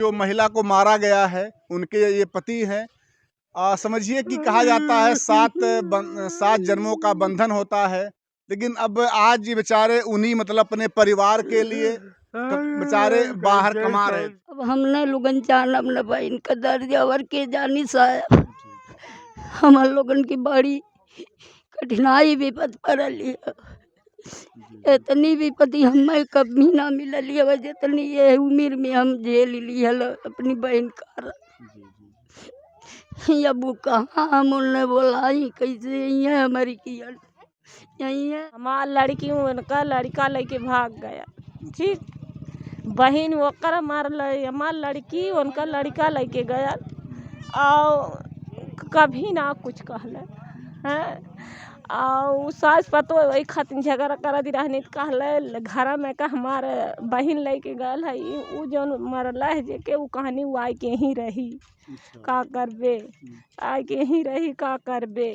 जो महिला को मारा गया है उनके ये पति हैं। समझिए कि कहा जाता है सात जन्मों का बंधन होता है, लेकिन अब आज ये बेचारे उन्हीं मतलब अपने परिवार के लिए बेचारे बाहर कमा रहे। अब हमने लोगन जान अपने बहन का दर्द और के जानी साहब हमार लोगन की बड़ी कठिनाई विपद पड़ल है। इतनी विपत्ति हमें कभी ना मिलल है जितनी ये उम्र में हम झेल लियल अपनी बहन का। अबू कहाँ हम उन्हें बोलाई कैसे ये हमारी कियल यही है। हमार लड़की उनका लड़का लेके भाग गया, ठीक बहन वोकर मारल, हमार लड़की उनका लड़का लेके गया और कभी ना कुछ कहले हैं। और सास पतो वही खातिर झगड़ा कर दी रहने कहले घर में का हमारे बहन लेके गल है वो जो मरल है जे के वो कहानी वो आए के ही रही का करबे, आए के ही रही का करबे,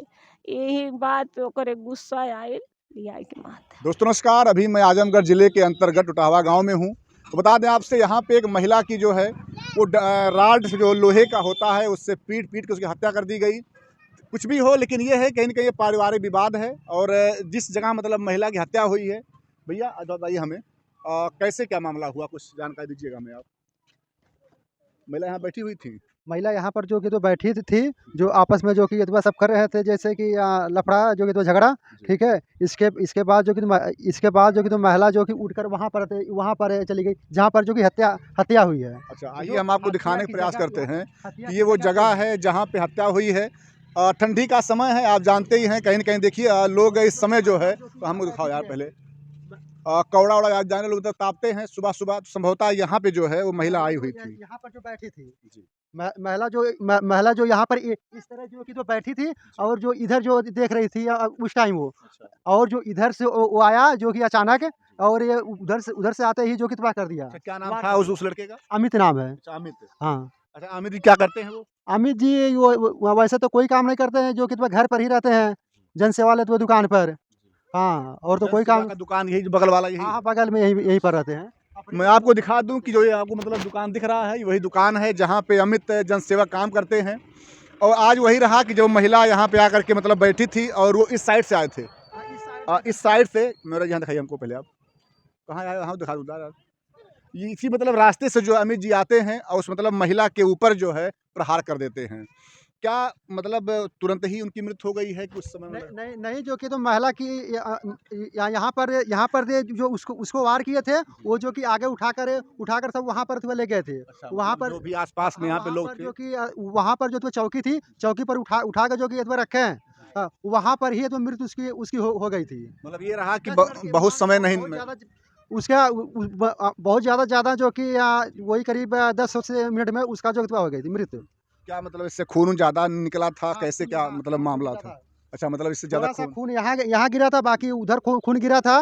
यही बात पे ओकरे गुस्सा आयल लिया के माथे। दोस्तों नमस्कार, अभी मैं आजमगढ़ जिले के अंतर्गत उटावा गांव में हूं। तो बता दें आपसे, यहाँ पे एक महिला की जो है वो राड जो लोहे का होता है उससे पीट के उसकी हत्या कर दी गई। कुछ भी हो, लेकिन ये है कहीं ना कहीं ये पारिवारिक विवाद है। और जिस जगह मतलब महिला की हत्या हुई है, भैया बताइए हमें कैसे क्या मामला हुआ, कुछ जानकारी दीजिएगा हमें आप। महिला यहाँ बैठी हुई थी, महिला यहाँ पर जो कि तो बैठी थी, जो आपस में जो कि ये सब कर रहे थे, जैसे कि लफड़ा जो कि तो झगड़ा, ठीक है। इसके बाद जो कि तो महिला जो कि उठकर वहाँ पर चली गई जहाँ पर जो कि हत्या हुई है। अच्छा, आइए हम आपको दिखाने का प्रयास करते हैं कि ये वो जगह है जहाँ पे हत्या हुई है। ठंडी का समय है, आप जानते ही हैं। कहीं ना कहीं देखिए लोग इस समय जो है, तो हमको दिखाओ यार पहले, कौड़ा उड़ा आज जाने लोग तो तापते हैं सुबह सुबह। संभवतः यहाँ पे जो है वो महिला आई हुई थी, यहाँ पर जो बैठी थी महिला जो यहाँ पर इस तरह जो कि तो बैठी थी, और जो इधर जो देख रही थी उस टाइम वो, और जो इधर से वो आया जो कि अचानक, और ये उधर से आते ही जो कि तबाह कर दिया। क्या नाम था उस लड़के का? अमित नाम है। अमित। हाँ। अच्छा, अमित जी क्या करते हैं वो? अमित जी वो वैसे तो कोई काम नहीं करते हैं, जो कि घर पर ही रहते हैं, जन सेवा लेते हुए दुकान पर। हाँ, और तो कोई काम, दुकान यही बगल वाला यही? हाँ, बगल में यही पर रहते हैं। मैं आपको दिखा दूं कि जो ये आपको मतलब दुकान दिख रहा है, वही दुकान है जहाँ पे अमित जनसेवा काम करते हैं। और आज वही रहा कि जो महिला यहाँ पे आकर के मतलब बैठी थी और वो इस साइड से आए थे। इस साइड से मेरा यहाँ दिखाइए हमको पहले, आप कहाँ आए? हाँ दिखा दूँ। ये इसी मतलब रास्ते से जो अमित जी आते हैं और उस मतलब महिला के ऊपर जो है प्रहार कर देते हैं। क्या मतलब तुरंत ही उनकी मृत्यु हो गई है कि उस समय? नहीं, जो कि तो महिला की यहाँ पर जो उसको वार किए थे, वो जो कि आगे उठाकर सब वहाँ पर ले गए थे। अच्छा, वहाँ पर जो भी आसपास में यहाँ पे लोग थे, जो कि वहाँ पर जो तो चौकी थी, चौकी पर उठा कर जो कि रखे हैं, वहाँ पर ही तो मृत्यु उसकी हो गई थी। मतलब ये रहा कि बहुत समय नहीं, उसका बहुत ज़्यादा जो कि वही करीब 10 से मिनट में उसका जो हो गई थी मृत्यु। क्या मतलब इससे खून ज्यादा निकला था? कैसे क्या मतलब मामला था? अच्छा, मतलब इससे ज्यादा खून यहाँ गिरा था, बाकी उधर खून गिरा था।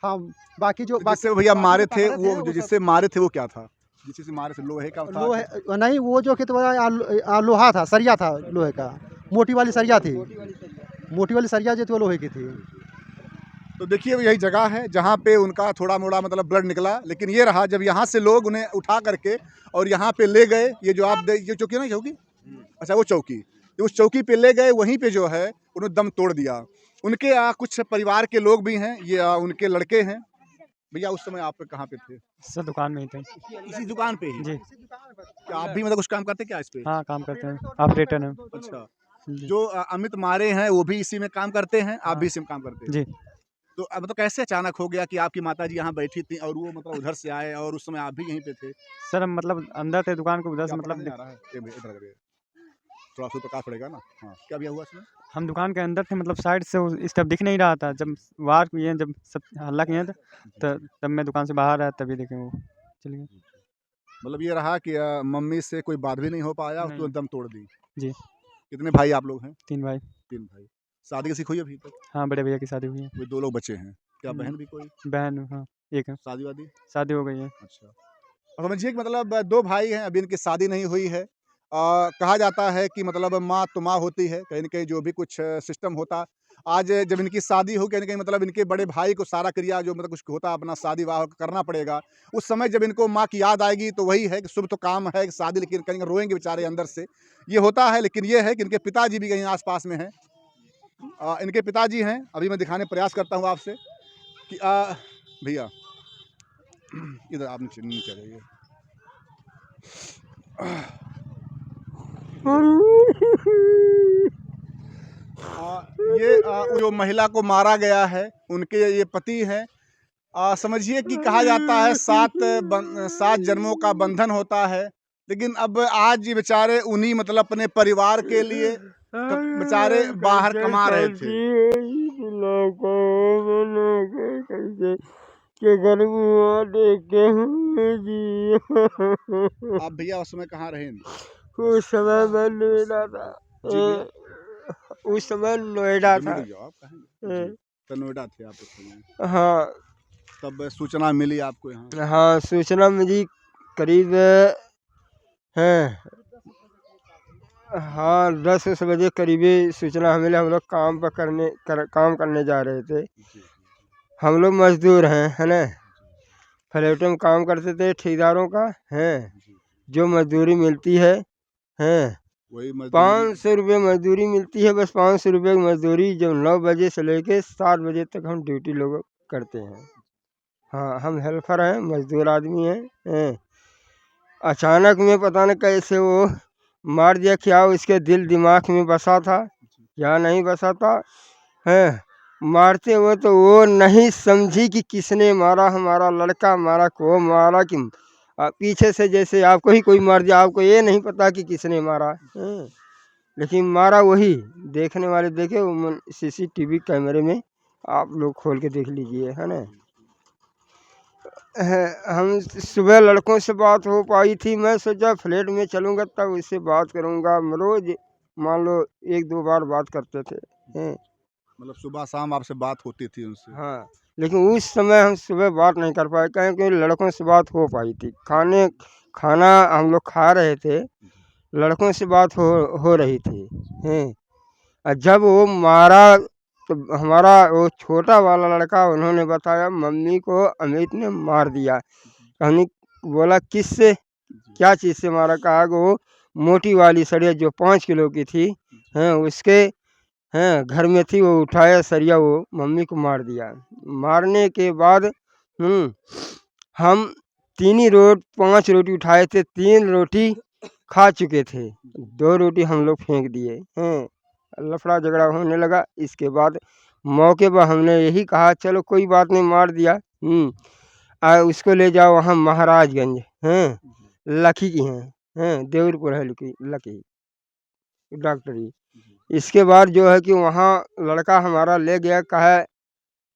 हाँ, बाकी जो जिससे भैया मारे थे वो, जो जिससे मारे थे वो क्या था? जिससे मारे थे लोहे का था? लोहे नहीं, वो जो कि लोहा था, सरिया था लोहे का, मोटी वाली सरिया थी, मोटी वाली सरिया जो थी वो लोहे की थी। तो देखिए यही जगह है जहाँ पे उनका थोड़ा मोड़ा मतलब ब्लड निकला। लेकिन ये रहा जब यहाँ से लोग उन्हें उठा करके और यहाँ पे ले गए, ये जो आप ये चौकी है ना, चौकी, अच्छा वो चौकी, तो उस चौकी पे ले गए, वहीं पे जो है उन्होंने दम तोड़ दिया। उनके कुछ परिवार के लोग भी हैं, ये उनके लड़के हैं। भैया उस समय आप कहाँ पे थे? सर दुकान में ही थे। इसी दुकान पे ही? जी। क्या आप भी मतलब कुछ काम करते क्या इस पे? हाँ, काम करते हैं, ऑपरेटर हैं। अच्छा, जो अमित मारे हैं वो भी इसी में काम करते हैं, आप भी इसी में काम करते हैं? जी। तो अब तो कैसे अचानक हो गया कि आपकी माताजी यहाँ बैठी थी और वो मतलब उधर से आए और उस समय आप भी यहीं पे थे? सर हम मतलब अंदर थे दुकान को, उधर से मतलब थोड़ा सा प्रकाश पड़ेगा ना। हाँ, क्या भैया हुआ इसमें? हम दुकान के अंदर थे, मतलब साइड से इस तरफ दिख नहीं रहा था। जब वार किए, जब सब हल्ला किए थे, तब मैं दुकान से बाहर आया, तभी देखे वो चल गए। मतलब ये रहा कि मम्मी से कोई बात भी नहीं हो पाया और नहीं। तो दम तोड़ दी। जी। कितने भाई आप लोग हैं? 3 भाई। 3 भाई। शादी किसी हुई अभी तक? हाँ, बड़े भैया की शादी हुई है। कोई 2 लोग बचे हैं? क्या बहन भी कोई? बहन, हाँ, एक है। शादी वादी? शादी हो गई है। अच्छा, और समझिए कि मतलब 2 भाई हैं, अभी इनकी शादी नहीं हुई है। कहा जाता है कि मतलब माँ तो माँ होती है, कहीं न कहीं जो भी कुछ सिस्टम होता आज जब इनकी शादी हो कहीं न कहीं मतलब इनके बड़े भाई को सारा क्रिया जो मतलब कुछ होता है अपना शादी विवाह करना पड़ेगा। उस समय जब इनको माँ की याद आएगी तो वही है कि शुभ तो काम है कि शादी, लेकिन कहीं रोएँगे बेचारे अंदर से। ये होता है, लेकिन ये है कि इनके पिताजी भी कहीं आस-पास में हैं। इनके पिताजी हैं, अभी मैं दिखाने प्रयास करता हूँ आपसे कि भैया इधर आप नीचे नीचे आ जाइए। ये जो महिला को मारा गया है उनके ये पति हैं। समझिए कि कहा जाता है 7 जन्मों का बंधन होता है, लेकिन अब आज ये बेचारे उन्हीं मतलब अपने परिवार के लिए बेचारे बाहर कमा रहे थे। आप भैया उस समय कहाँ रहे? उस समय मैं नोएडा था। उस समय नोएडा था। आप कहाँ? तो नोएडा थे आप उस समय? हाँ तब सूचना मिली आपको यहाँ? हाँ, सूचना मिली करीब हैं हाँ 10 बजे करीबी सूचना हमें मिली। हम लोग काम करने जा रहे थे। हम लोग मजदूर हैं, है ना, फ्लैट में काम करते थे ठेकेदारों का, हैं जो मजदूरी मिलती है, हैं वही 500 रुपये मजदूरी मिलती है। बस 500 रुपये की मजदूरी जो 9 बजे से लेके 7 बजे तक हम ड्यूटी लोग करते हैं। हाँ, हम हेल्पर हैं, मजदूर आदमी हैं। अचानक में पता नहीं कैसे वो मार दिया, क्या उसके दिल दिमाग में बसा था या नहीं बसा था, हैं मारते हुए तो वो नहीं समझी कि किसने मारा, हमारा लड़का मारा को मारा कि पीछे से जैसे आपको ही कोई मार दिया, आपको ये नहीं पता कि किसने मारा, लेकिन मारा वही देखने वाले देखे। CCTV कैमरे में आप लोग खोल के देख लीजिए, है ना। हम सुबह लड़कों से बात हो पाई थी, मैं सोचा फ्लैट में चलूँगा तब उससे बात करूँगा। रोज मान लो 1-2 बार बात करते थे, मतलब सुबह शाम आपसे बात होती थी उनसे? हाँ, लेकिन उस समय हम सुबह बात नहीं कर पाए क्योंकि लड़कों से बात हो पाई थी। खाना हम लोग खा रहे थे, लड़कों से बात हो रही थी, और जब वो मारा तो हमारा वो छोटा वाला लड़का उन्होंने बताया मम्मी को अमित ने मार दिया। हमने बोला किससे, क्या चीज़ से मारा? कहा कि वो मोटी वाली सरिया जो 5 किलो की थी, उसके घर में थी, वो उठाया सरिया, वो मम्मी को मार दिया। मारने के बाद हम 5 रोटी उठाए थे, 3 रोटी खा चुके थे, 2 रोटी हम लोग फेंक दिए। लफड़ा झगड़ा होने लगा। इसके बाद मौके पर हमने यही कहा चलो कोई बात नहीं, मार दिया, उसको ले जाओ वहाँ महाराजगंज, लखी की हैं, देवरपुर है लखी डॉक्टरी। इसके बाद जो है कि वहाँ लड़का हमारा ले गया, कहा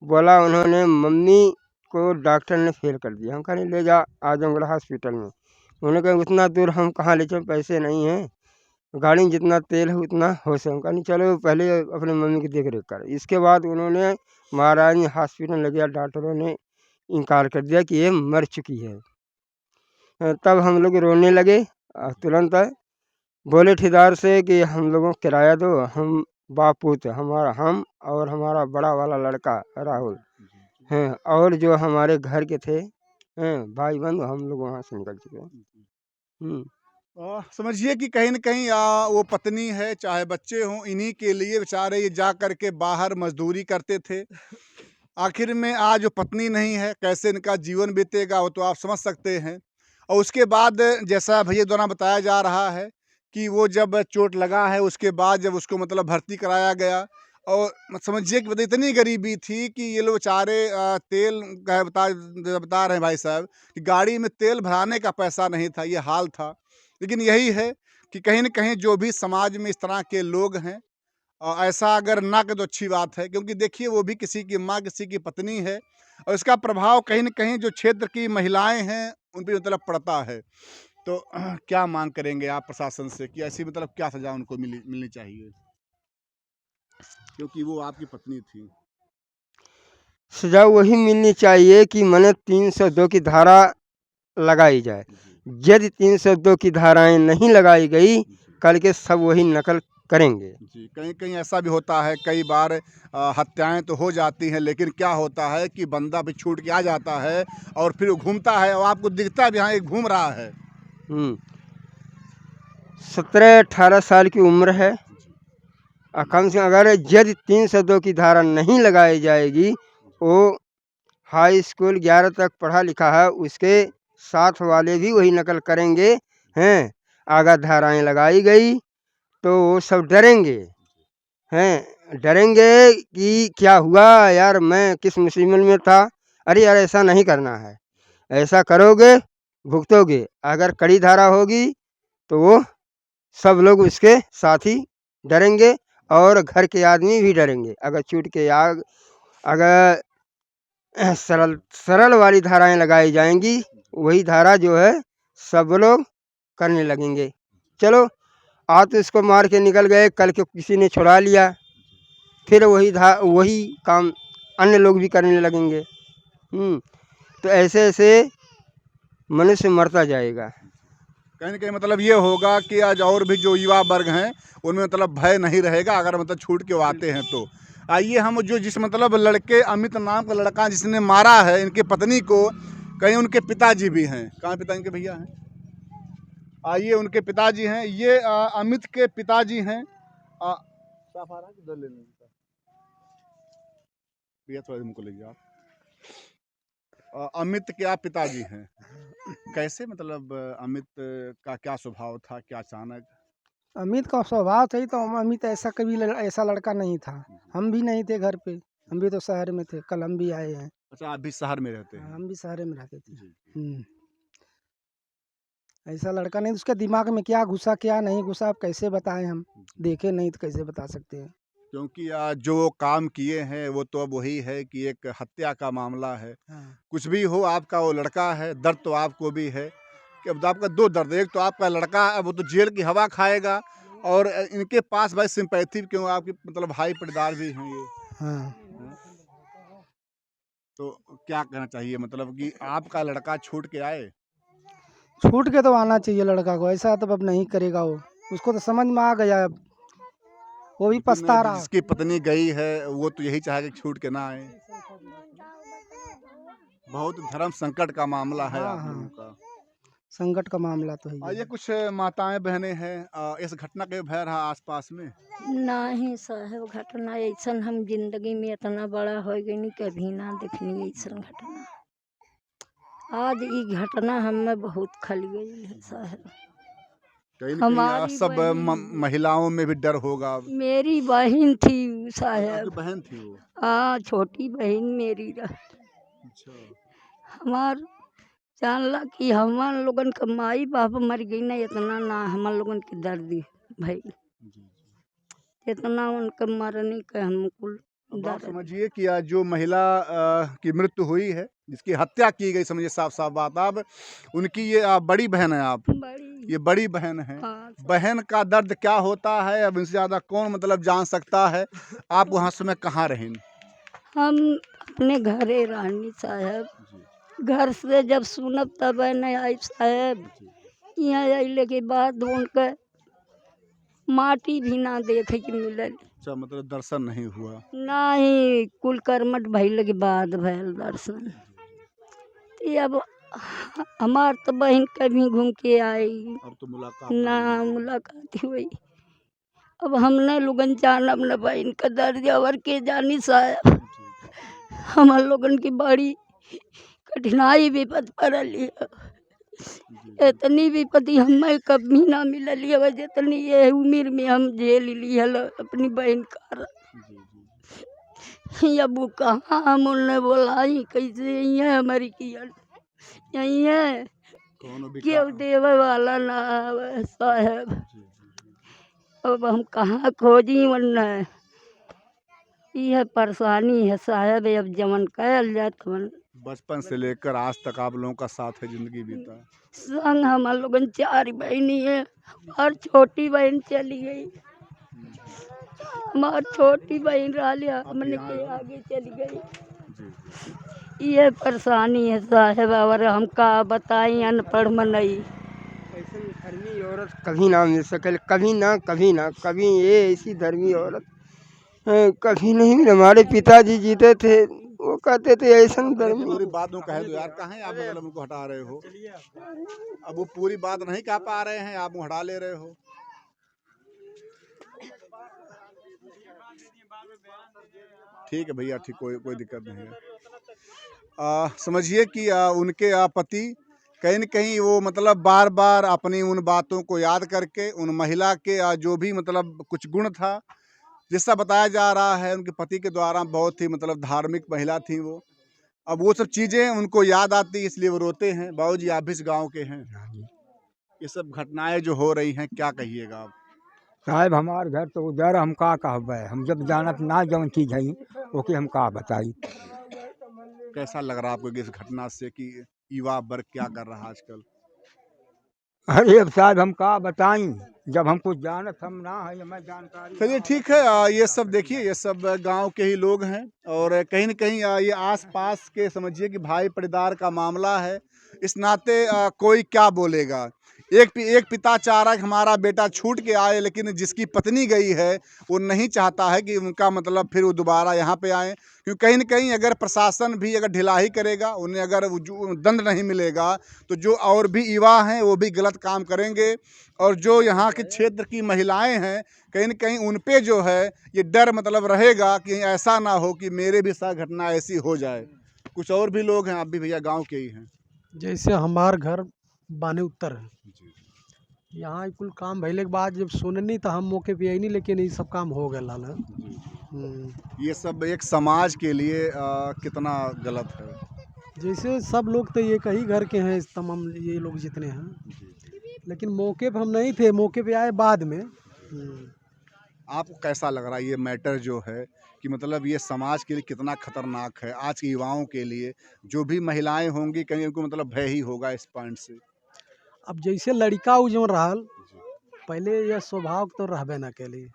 बोला उन्होंने मम्मी को डॉक्टर ने फेल कर दिया। हम कहा ले जा आजमगढ़ हॉस्पिटल में। उन्होंने कहा उतना दूर हम कहाँ ले चलें, पैसे नहीं हैं, गाड़ी में जितना तेल है उतना हो सके। कहा नहीं चलो पहले अपने मम्मी की देख रेख कर। इसके बाद उन्होंने महारानी हॉस्पिटल ले गया, डॉक्टरों ने इनकार कर दिया कि ये मर चुकी है। तब हम लोग रोने लगे, तुरंत बोले ठेकेदार से कि हम लोगों को किराया दो, हम बापूत हम और हमारा बड़ा वाला लड़का राहुल हैं और जो हमारे घर के थे भाई बंधु, हम लोग वहाँ से निकल चुके हैं। समझिए कि कहीं न कहीं वो पत्नी है चाहे बच्चे हों, इन्हीं के लिए बेचारे ये जा कर के बाहर मजदूरी करते थे। आखिर में आज जो पत्नी नहीं है, कैसे इनका जीवन बीतेगा वो तो आप समझ सकते हैं। और उसके बाद जैसा भैया द्वारा बताया जा रहा है कि वो जब चोट लगा है उसके बाद जब उसको मतलब भर्ती कराया गया, और समझिए कि इतनी गरीबी थी कि ये लोग बेचारे तेल का बता रहे हैं भाई साहब कि गाड़ी में तेल भराने का पैसा नहीं था, ये हाल था। लेकिन यही है कि कहीं न कहीं जो भी समाज में इस तरह के लोग हैं, ऐसा अगर ना करें तो अच्छी बात है, क्योंकि देखिए वो भी किसी की माँ, किसी की पत्नी है, और इसका प्रभाव कहीं न कहीं जो क्षेत्र की महिलाएं हैं उन पे मतलब पड़ता है। तो क्या मांग करेंगे आप प्रशासन से कि ऐसी मतलब क्या सज़ा उनको मिलनी चाहिए, क्योंकि वो आपकी पत्नी थी? सजा वही मिलनी चाहिए कि मैंने 302 की धारा लगाई जाए। यदि 302 की धाराएं नहीं लगाई गई, कल के सब वही नकल करेंगे। जी, कहीं कहीं ऐसा भी होता है, कई बार हत्याएं तो हो जाती हैं, लेकिन क्या होता है कि बंदा भी छूट के आ जाता है और फिर वो घूमता है और आपको दिखता भी हाँ ये घूम रहा है। 17-18 साल की उम्र है। कम से अगर यदि 302 की धारा नहीं लगाई जाएगी, वो हाई स्कूल 11 तक पढ़ा लिखा है, उसके साथ वाले भी वही नकल करेंगे हैं। अगर धाराएं लगाई गई तो वो सब डरेंगे हैं, डरेंगे कि क्या हुआ यार, मैं किस मुसीबत में था, अरे यार ऐसा नहीं करना है, ऐसा करोगे भुगतोगे। अगर कड़ी धारा होगी तो वो सब लोग उसके साथ ही डरेंगे और घर के आदमी भी डरेंगे। अगर छूट के आग अगर सरल सरल वाली धाराएं लगाई जाएंगी, वही धारा जो है सब लोग करने लगेंगे। चलो आज तो इसको मार के निकल गए, कल के किसी ने छुड़ा लिया, फिर वही काम अन्य लोग भी करने लगेंगे। तो ऐसे ऐसे मनुष्य मरता जाएगा। कहीं न कहीं मतलब ये होगा कि आज और भी जो युवा वर्ग हैं, उनमें मतलब भय नहीं रहेगा अगर मतलब छूट के वो आते हैं तो। आइए हम जो जिस मतलब लड़के अमित नाम का लड़का जिसने मारा है इनकी पत्नी को, कहीं उनके पिताजी भी हैं। कहाँ पिता इनके भैया हैं? आइए उनके पिताजी हैं, ये अमित के पिताजी हैं। साफ आ रहा है कि इधर ले लें? भैया थोड़ा इनको लीजिए आप। अमित के आप पिताजी हैं। कैसे मतलब अमित का क्या स्वभाव था, क्या अचानक? अमित का स्वभाव था ही तो अमित ऐसा कभी ऐसा लड़का नहीं था। हम भी नहीं थे घर पे, हम भी तो शहर में थे, कल हम भी आए हैं। अच्छा, आप भी शहर में रहते हैं? हम भी शहर में रहते थे। जी। ऐसा लड़का नहीं, उसके दिमाग में क्या घुसा क्या नहीं घुसा आप कैसे बताएं, हम देखे नहीं तो कैसे बता सकते हैं। क्योंकि जो काम किए हैं वो तो अब वही है कि एक हत्या का मामला है। कुछ भी हो, आपका वो लड़का है, दर्द तो आपको भी है कि अब तो आपका दो दर्द है। एक तो आपका लड़का है, वो तो जेल की हवा खाएगा, और इनके पास भाई सिंपैथी क्यों, आपके मतलब भाई पटदार भी हैं ये। हाँ, तो क्या कहना चाहिए मतलब कि आपका लड़का छूट के आए? छूट के तो आना चाहिए लड़का को, ऐसा तो अब नहीं करेगा वो, उसको तो समझ में आ गया अब, वो भी पछता रहा। जिसकी पत्नी गई है वो तो यही चाहेगा कि छूट के ना आए। बहुत धर्म संकट का मामला है आप लोगों का। संकट का मामला तो है। ये कुछ माताएं बहनें हैं, इस घटना के भय रहा आसपास में? नहीं साहब, घटना ऐसा हम जिंदगी में इतना बड़ा हो गई नहीं, कभी ना देखनी ऐसा घटना। आज ये घटना हमें बहुत खल गई है साहब। कहीं हमारी सब महिलाओं में भी डर होगा। मेरी बहन थी आपकी साहब। बहन थी वो? हाँ, छोटी बहन मेरी रह। अच्छा। हमार जानला कि हमार लोगन का माई बाप मर गई ना, इतना ना हमार लोगन के दर्द भाई, इतना उनका मरने का हमको अब आप डर। समझिए कि आज जो महिला की मृत्यु हुई है, जिसकी हत्या की गई, समझिए साफ साफ बात, आप उनकी ये बड़ी बहन है, आप बड़ी, ये बड़ी बहन है। हाँ, बहन का दर्द क्या होता है अब इनसे ज़्यादा कौन मतलब जान सकता है। आप वहाँ समय कहाँ रहें? हम अपने घरे रहनी साहब। घर से जब सुनब तब नहीं आई साहब। यहाँ अइले के बाद उनके माटी भी ना देखे के मिलल। अच्छा, मतलब दर्शन नहीं हुआ? नहीं, कुल कर्मठ भइले के बाद भइल दर्शन। तो अब हमार तो बहन कभी घूम के आई अब तो मुलाकात ना, मुलाकात हुई। अब हमने लोगन जानब न बहन का दर्द और के जानी साहब। हमार लोगन की बड़ी कठिनाई विपद पड़ल है। इतनी विपत्ति हमें कभी ना मिलल है जितनी ये उम्र में हम झेल ली है अपनी बहन का। अब वो कहाँ हम उन्हें बोलाई कैसे, यहाँ हमारी किया यही है, क्यों देवे वाला ना आवे साहब। अब हम कहाँ खोजी वरना, यह परेशानी है साहब। अब जमन कहल जाए तमन। बचपन से लेकर आज तक आप लोगों का साथ है, जिंदगी बीता। संग हमारे लोगन 4 बहनी है और छोटी बहन चली गई। हमार छोटी बहन रहा हमने के आगे चली गई। ये परेशानी है साहब, और हम का बताई, अनपढ़ मनई। ऐसी धर्मी औरत कभी ना मिल सके, कभी ना कभी ये ऐसी धर्मी औरत कभी नहीं मिली। हमारे पिताजी जीते थे, वो कहते थे ऐसा धर्मी। पूरी बात वो कह दो यार, कहाँ आप मतलब उनको हटा रहे हो? अब वो पूरी बात नहीं कह पा रहे हैं, आप वो हटा ले रहे हो। ठीक है भैया, ठीक, कोई कोई दिक्कत नहीं है। समझिए कि उनके पति कहीं न कहीं वो मतलब बार बार अपनी उन बातों को याद करके उन महिला के जो भी मतलब कुछ गुण था, जिसका बताया जा रहा है उनके पति के द्वारा, बहुत ही मतलब धार्मिक महिला थी वो। अब वो सब चीज़ें उनको याद आती, इसलिए वो रोते हैं। बाबूजी, आप भी इस गाँव के हैं, ये सब घटनाएं जो हो रही हैं, क्या कहिएगा आप? साहब हमार घर तो उधर, हम का कहबे, हम जब जानत ना जौन चीज है ओके हम का बताई। कैसा लग रहा है आपको इस घटना से कि युवा वर्ग क्या कर रहा है आजकल? अरे अब साहब हम का बताई, जब हम कुछ जानत हम ना है, हमें जानकारी। चलिए ठीक है। ये सब देखिए, ये सब गांव के ही लोग हैं और कहीं न कहीं ये आस-पास के समझिए कि भाई परिवार का मामला है। इस नाते कोई क्या बोलेगा? एक पिता चाह रहा है कि हमारा बेटा छूट के आए, लेकिन जिसकी पत्नी गई है वो नहीं चाहता है कि उनका मतलब फिर वो दोबारा यहाँ पे आएँ। क्योंकि कहीं न कहीं अगर प्रशासन भी अगर ढिलाई करेगा, उन्हें अगर वो जो दंड नहीं मिलेगा, तो जो और भी युवा हैं वो भी गलत काम करेंगे। और जो यहाँ के क्षेत्र की महिलाएं हैं, कहीं न कहीं उन पे जो है ये डर मतलब रहेगा कि ऐसा ना हो कि मेरे भी साथ घटना ऐसी हो जाए। कुछ और भी लोग हैं, आप भी भैया गांव के ही हैं। जैसे हमार घर बाने उत्तर है, यहाँ कुल काम भइले के बाद जब सुननी तो हम मौके पे आईनी, लेकिन ये सब काम हो गया लाल है। ये सब एक समाज के लिए कितना गलत है? जैसे सब लोग तो एक ही घर के हैं, तमाम ये लोग जितने हैं, लेकिन मौके पे हम नहीं थे, मौके पे आए बाद में। आपको कैसा लग रहा है ये मैटर जो है कि मतलब ये समाज के लिए कितना खतरनाक है? आज के युवाओं के लिए जो भी महिलाएं होंगी, कहीं उनको मतलब भय ही होगा इस पॉइंट से। अब जैसे लड़का उ जो रहल, पहले यह स्वभाव तो रहबे न केली।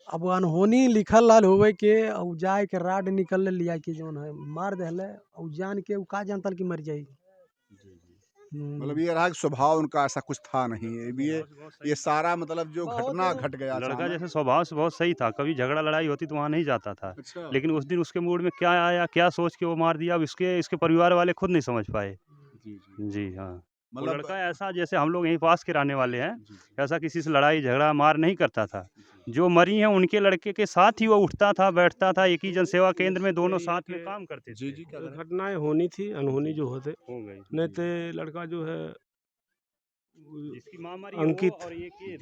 अब अनहोनी लिखल लाल होवे के और जाए के राड निकल लिया कि जोन है मार देले, और जान के उ का जानतल कि मर जाई। मतलब ये रहा कि स्वभाव उनका ऐसा कुछ था नहीं। ये सारा मतलब जो घटना घट गया लड़का अचानक। जैसे स्वभाव से बहुत सही था, कभी झगड़ा लड़ाई होती तो वहाँ नहीं जाता था। अच्छा। लेकिन उस दिन उसके मूड में क्या आया, क्या सोच के वो मार दिया, अब इसके परिवार वाले खुद नहीं समझ पाए। जी हाँ, वो मतलब लड़का ऐसा, जैसे हम लोग यहीं पास के रहने वाले हैं, ऐसा किसी से लड़ाई झगड़ा मार नहीं करता था। जो मरी हैं उनके लड़के के साथ ही वो उठता था, बैठता था, एक ही जन सेवा केंद्र में दोनों साथ में काम करते थे। घटनाएं होनी थी, अनहोनी जो होते हो गई नहीं तो लड़का जो है जिसकी माँ मरी अंकित, और ये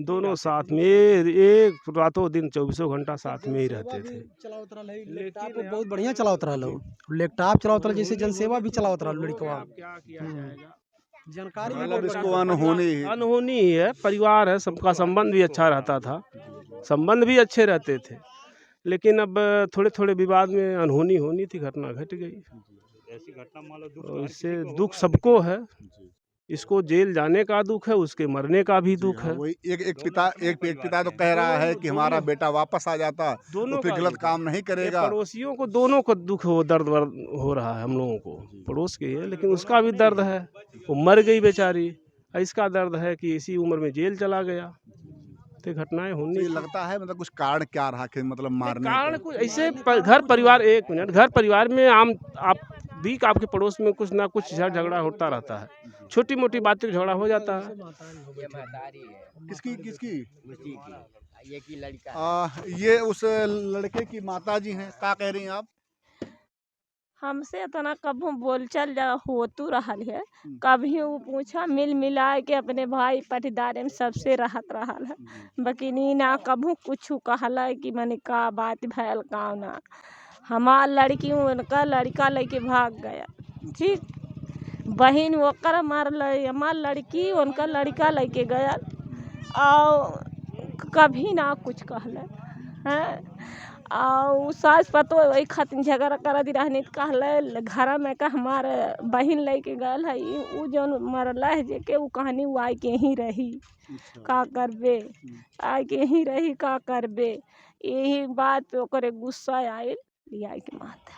दोनों साथ में एक रातों दिन 24 घंटा साथ में ही रहते थे। लैपटॉप बहुत बढ़िया चलावत रहा, लैपटॉप चलावत रहा, जैसे जनसेवा भी चलावत रहा लड़कवा। क्या किया जाएगा, जानकारी मतलब इसको अनहोनी अनहोनी ही है। परिवार है, सबका संबंध भी अच्छा रहता था, संबंध भी अच्छे रहते थे, लेकिन अब थोड़े थोड़े विवाद में अनहोनी होनी थी, घटना घट गई। ऐसी घटना मान लो और इससे दुख सबको है, इसको जेल जाने का दुख है, उसके मरने का भी दुख है। वही एक पिता तो कह रहा है कि हमारा बेटा वापस आ जाता तो फिर गलत काम नहीं करेगा। पड़ोसियों को दोनों को दुख हो, दर्द हो रहा है हम लोगों को, पड़ोस के है, लेकिन उसका भी दर्द है, वो मर गई बेचारी। इसका दर्द है कि इसी उम्र में जेल चला गया। तो घटनाएं तो होनी ये लगता है मतलब कुछ कारण क्या रहा कि मतलब मारने कारण का? कुछ ऐसे घर परिवार, एक मिनट, घर परिवार में आप भी आपके पड़ोस में कुछ ना कुछ झगड़ा होता रहता है, छोटी मोटी बातें झगड़ा हो जाता है। किसकी ये उस लड़के की माता जी हैं, क्या कह रही हैं आप? हमसे इतना कभू बोलचाल होतू रहल है, कभी वो पूछा मिल मिलाए के अपने भाई पटीदार में सबसे रहत रहल है, बकिनी ना कभू कुछ कहला कि मने का बात भयल का ना। हमार लड़की उनका लड़का लेके भाग गया, ठीक, बहन ओकर मारल, हमार लड़की उनका लड़का लेके गया, और कभी ना कुछ कहले हैं। और सास पतो वही खातिर झगड़ा कर दी रहनी, कहले घर में का हमार बहन लेके गल है, वो जौन मरल है जेके वो कहानी वो आई के ही रही, का करबे, आई के ही रही, का करबे। यही बात पे ओकरे गुस्सा आयल, लिया के माता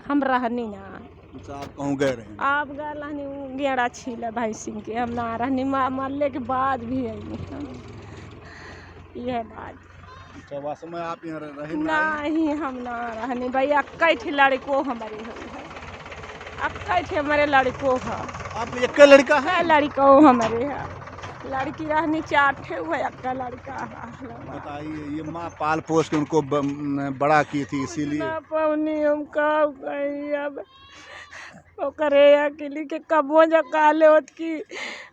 हम रहनी ना। अच्छा, आप कहूँ गए रहे हैं? आप गए रहनी गेड़ा छीले भाई सिंह के हम ना रहनी मरले के बाद भी अइनी हम यह बात अच्छा, वास्तव में आप यहाँ रहे ना? नहीं हम ना रहनी भाई अक्का ठे लड़को हमारे है अक्का ठे हमारे लड़को है आप एक लड़का है? है लड़को हमारे है लड़की रहनी 4 ठे हुआ अक्का लड़का है बताइए, ये माँ पाल पोस के उनको बड़ा की थी, इसीलिए ना पौनी हम कब गई अब ओकरे अकेली के कबो जो काले होत की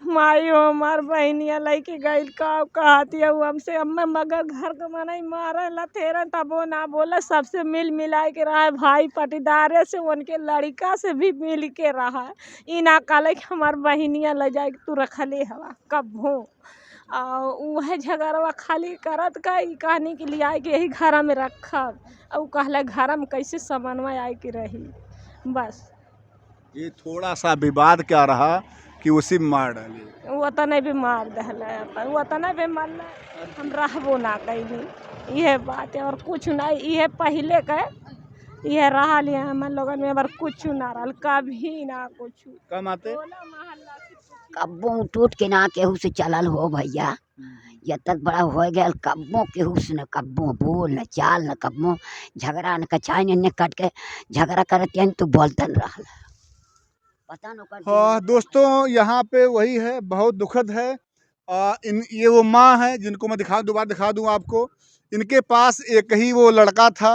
माई हो हमार बहनिया लइके गइल का कहती है हमसे अम्मा मगर घर का मनाई मारे लथेरा तबो ना बोला सबसे मिल मिलाए के रहा है भाई पटीदारे से उनके लड़का से भी मिल के रहा है ई ना काले कि हमार बहनिया ले जाए तू रखले हवा कबो वह झगड़वा खाली करत का ई कहानी के लिए आए के यही घर में रखब और कहला घर में कैसे समन्वय आए के रही बस ये थोड़ा सा विवाद क्या रहा कि उसी में मार डाली। वो तो नहीं भी मार दहला अपन वो तो नहीं भी मारला हम रहबो ना कैली यह बात है और कुछ नहीं यह पहले के यह रहा लिया हम लोगन में कुछ ना रहल कभी ना कुछ कम आते कब्बो टूट के ना केहू से चलल हो भैया ये तक बड़ा हो गया कब्बो केहू से न कब्बो बोल न चाल न कब्बो झगड़ा न कचाई न कट के झगड़ा करते हैं तो बोलतन रहल पता न कर हाँ दोस्तों, यहाँ पे वही है, बहुत दुखद है। ये वो माँ है जिनको मैं दोबारा दिखा दूँ आपको। इनके पास एक ही वो लड़का था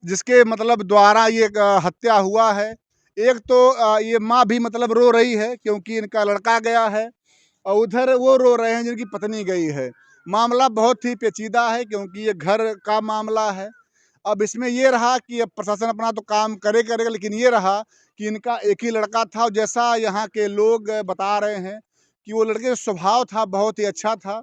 जिसके मतलब द्वारा ये हत्या हुआ है। एक तो ये माँ भी मतलब रो रही है क्योंकि इनका लड़का गया है और उधर वो रो रहे हैं जिनकी पत्नी गई है। मामला बहुत ही पेचीदा है क्योंकि ये घर का मामला है। अब इसमें ये रहा कि अब प्रशासन अपना तो काम करेगा, लेकिन ये रहा कि इनका एक ही लड़का था और जैसा यहाँ के लोग बता रहे हैं कि वो लड़के का स्वभाव था बहुत ही अच्छा था